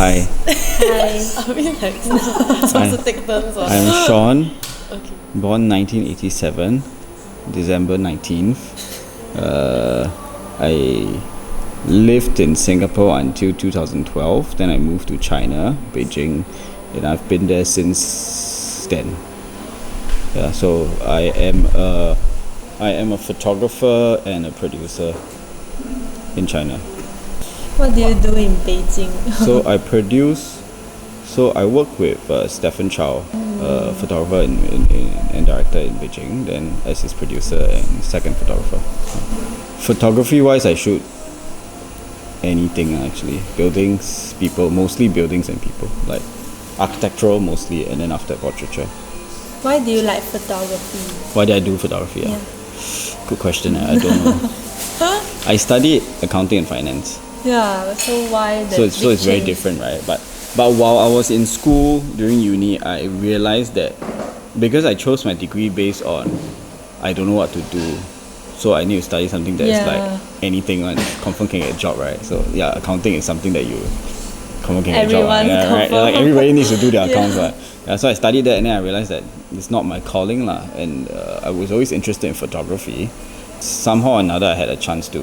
Hi. Hi. I mean, like, supposed to take turns. Or... I'm Shawn, Okay. born 1987, December 19th. I lived in Singapore until 2012. Then I moved to China, Beijing, and I've been there since then. Yeah, so I am a photographer and a producer in China. What do you do in Beijing? So I work with Stephen Chow, photographer and director in Beijing, then as his producer and second photographer. Photography wise, I shoot anything actually. Buildings, people, mostly buildings and people. Like architectural mostly, and then after portraiture. Why do you like photography? Why did I do photography? Yeah. Good question. I don't know. I studied accounting and finance. Yeah, so why the So it's very different, right? But while I was in school during uni, I realized that because I chose my degree based on I don't know what to do, so I need to study something that's like anything, and confirm can get a job, right? So yeah, accounting is something that you confirm can get a job, right? Like everybody needs to do their accounts, right? Yeah, so I studied that, and then I realized that it's not my calling, lah. And I was always interested in photography. Somehow or another, I had a chance to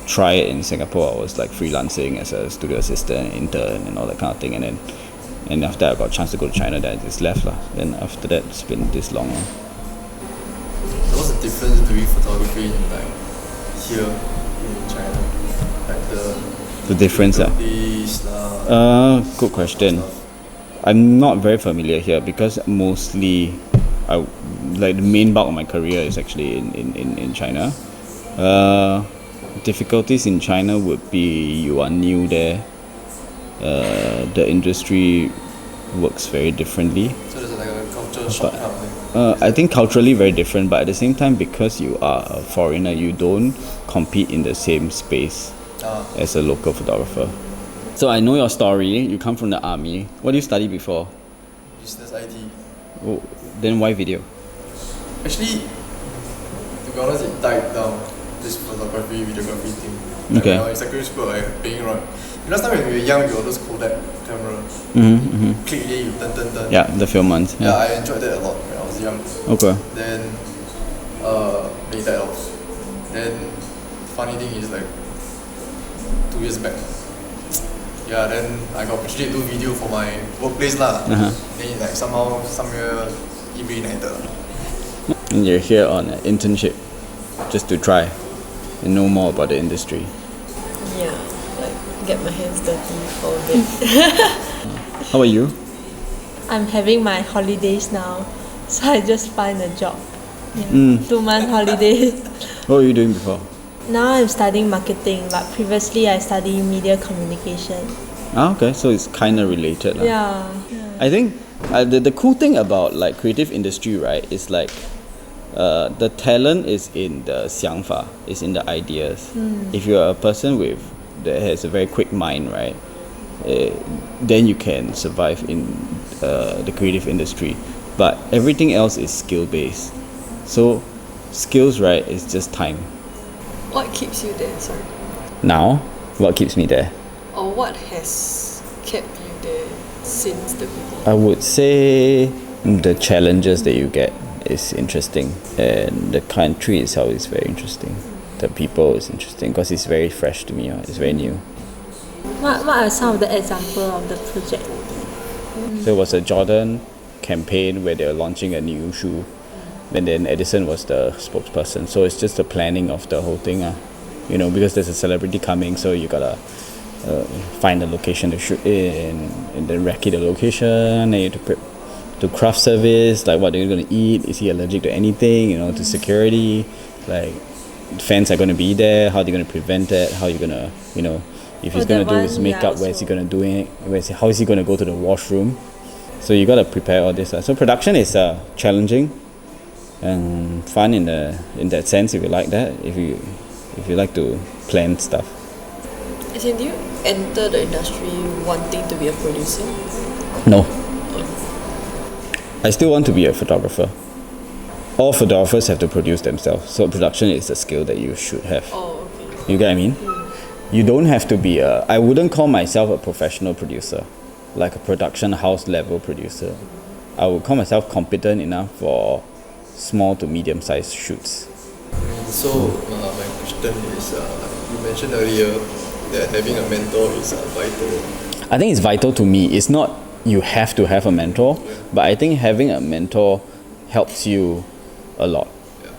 try it in Singapore. I was like freelancing as a studio assistant, intern, and all that kind of thing. And after I got a chance to go to China, then I just left, lah. Then after that, it's been this long. So what's the difference between photography in like here in China? Like the difference, good question. I'm not very familiar here because mostly, like the main bulk of my career is actually in China. Difficulties in China would be you are new there. The industry works very differently. So there's like a culture shock kind of thing. I think culturally very different, but at the same time, because you are a foreigner, you don't compete in the same space as a local photographer. So I know your story. You come from the army. What did you study before? Business IT. Oh, then why video? Actually, to be honest, it died down. This photography, videography thing. Like Okay. when I was in secondary school, like playing around. Last time when we were young, we had those Kodak camera. Click it, you turn. Yeah, the film ones. Yeah, I enjoyed that a lot when I was young. Okay. Then, they died off. Then, funny thing is like 2 years back. Yeah, then I got opportunity to do video for my workplace lah. Then like somehow, somewhere, it reignited. And you're here on an internship, just to try and know more about the industry. Yeah, like get my hands dirty for a bit. How about you? I'm having my holidays now, so I just find a job. Yeah. 2-month holiday. What were you doing before? Now I'm studying marketing, but previously I studied media communication. Okay, so it's kind of related. Yeah. I think the cool thing about like creative industry, right, is like the talent is in the 想法, is in the ideas. If you're a person that has a very quick mind, right, then you can survive in the creative industry. But everything else is skill based. So skills, right, is just time. What keeps you there, sorry? Now, what keeps me there? Or what has kept you there since the beginning? I would say the challenges that you get is interesting, and the country itself is very interesting. The people is interesting because it's very fresh to me. It's very new. What are some of the examples of the project? So it was a Jordan campaign where they were launching a new shoe, and then Edison was the spokesperson. So it's just the planning of the whole thing, because there's a celebrity coming, so you gotta find a location to shoot in, and then recce the location, and you have to craft service, like what they're gonna eat, is he allergic to anything, to security, like fans are gonna be there, how they're gonna prevent that, how you're gonna, if he's gonna do his makeup, where's he gonna do it, how is he gonna go to the washroom. So you gotta prepare all this. So production is challenging and fun in that sense, if you like that, if you like to plan stuff. As in, do you enter the industry wanting to be a producer? No. I still want to be a photographer. All photographers have to produce themselves, so production is a skill that you should have. Oh, okay. You get what I mean? You don't have to be I wouldn't call myself a professional producer, like a production house level producer. I would call myself competent enough for small to medium sized shoots. So my question is, you mentioned earlier that having a mentor is vital. I think it's vital to me. It's not you have to have a mentor, but I think having a mentor helps you a lot. Yeah,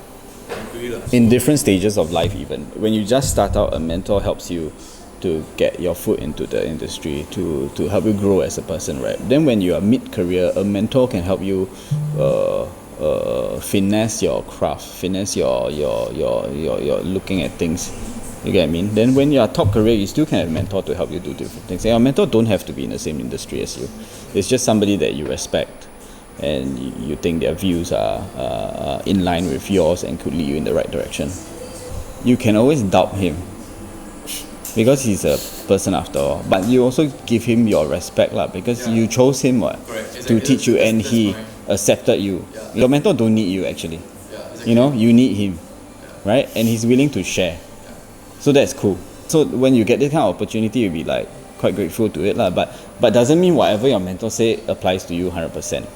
I agree lah. In different stages of life even. When you just start out, a mentor helps you to get your foot into the industry, to help you grow as a person, right? Then when you are mid-career, a mentor can help you finesse your craft, finesse your looking at things. You get what I mean? Then when you are top career, you still can have a mentor to help you do different things. And your mentor don't have to be in the same industry as you. It's just somebody that you respect and you think their views are in line with yours and could lead you in the right direction. You can always doubt him because he's a person after all. But you also give him your respect lah, because you chose him to teach you, and he accepted you. Your mentor don't need you actually. You know, you need him, right? And he's willing to share. So that's cool. So when you get this kind of opportunity, you'll be like quite grateful to it lah. But doesn't mean whatever your mentor say applies to you 100%.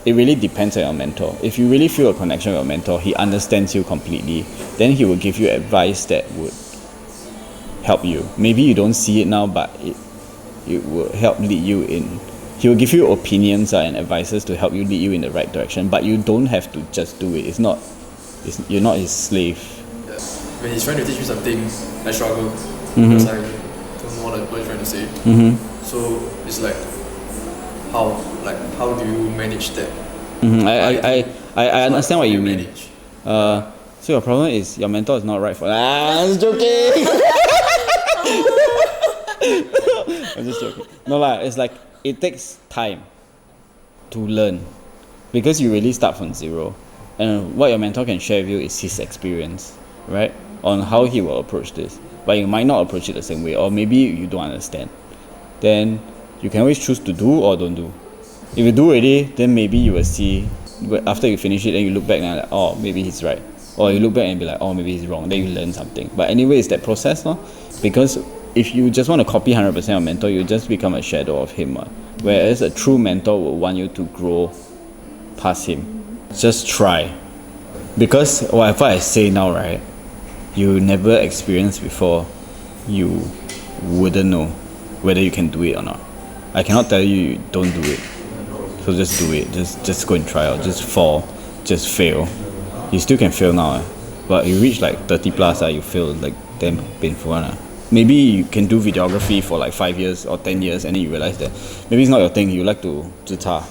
It really depends on your mentor. If you really feel a connection with your mentor, he understands you completely, then he will give you advice that would help you. Maybe you don't see it now, but it will help lead you in. He will give you opinions and advices to help you lead you in the right direction, but you don't have to just do it. You're not his slave. Yeah. When he's trying to teach me something, I struggle because I don't know what he's trying to say. So it's like how do you manage that? I understand what you mean. So your problem is your mentor is not right for. I'm just joking. I'm just joking. No lah, it's like it takes time to learn because you really start from zero, and what your mentor can share with you is his experience, right, on how he will approach this. But you might not approach it the same way, or maybe you don't understand. Then you can always choose to do or don't do. If you do already, then maybe you will see after you finish it, then you look back and like, oh, maybe he's right, or you look back and be like, oh, maybe he's wrong. Then you learn something. But anyway, it's that process, no? Because if you just want to copy 100% of mentor, you just become a shadow of him. Whereas a true mentor will want you to grow past him. Just try. Because whatever I say now, right, you never experienced before, you wouldn't know whether you can do it or not. I cannot tell you don't do it. So just do it. Just go and try out. Just fall. Just fail. You still can fail now. But you reach like 30 plus, you feel like damn painful. Maybe you can do videography for like 5 years or 10 years, and then you realize that maybe it's not your thing. You like to 自插.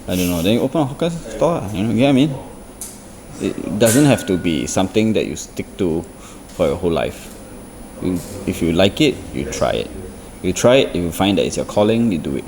I don't know. Then you open a hawker store. You get what I mean? It doesn't have to be something that you stick to for your whole life. If you like it, you try it. You try it. If you find that it's your calling, you do it.